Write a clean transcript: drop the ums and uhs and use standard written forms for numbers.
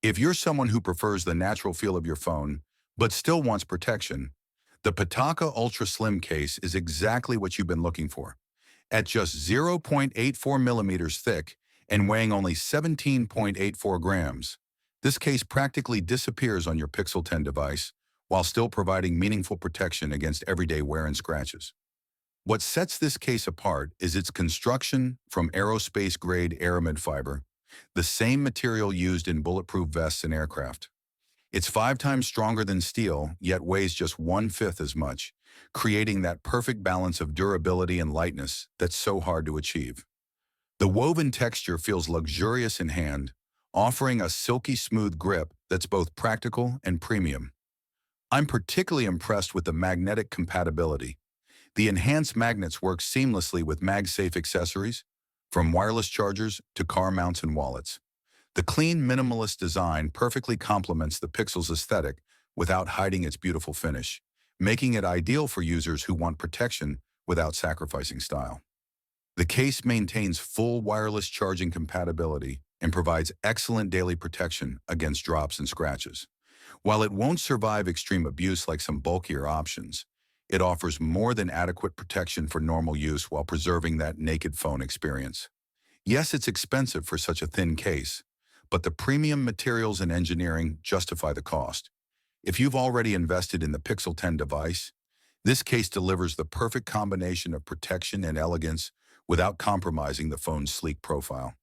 If you're someone who prefers the natural feel of your phone, but still wants protection, the Pitaka Ultra Slim case is exactly what you've been looking for. At just 0.84 millimeters thick and weighing only 17.84 grams, this case practically disappears on your Pixel 10 device while still providing meaningful protection against everyday wear and scratches. What sets this case apart is its construction from aerospace-grade aramid fiber, the same material used in bulletproof vests and aircraft. It's 5 times stronger than steel, yet weighs just 1/5 as much, creating that perfect balance of durability and lightness that's so hard to achieve. The woven texture feels luxurious in hand, offering a silky smooth grip that's both practical and premium. I'm particularly impressed with the magnetic compatibility. The enhanced magnets work seamlessly with MagSafe accessories, from wireless chargers to car mounts and wallets. The clean, minimalist design perfectly complements the Pixel's aesthetic without hiding its beautiful finish, making it ideal for users who want protection without sacrificing style. The case maintains full wireless charging compatibility and provides excellent daily protection against drops and scratches. While it won't survive extreme abuse like some bulkier options, it offers more than adequate protection for normal use while preserving that naked phone experience. Yes, it's expensive for such a thin case, but the premium materials and engineering justify the cost. If you've already invested in the Pixel 10 device, this case delivers the perfect combination of protection and elegance without compromising the phone's sleek profile.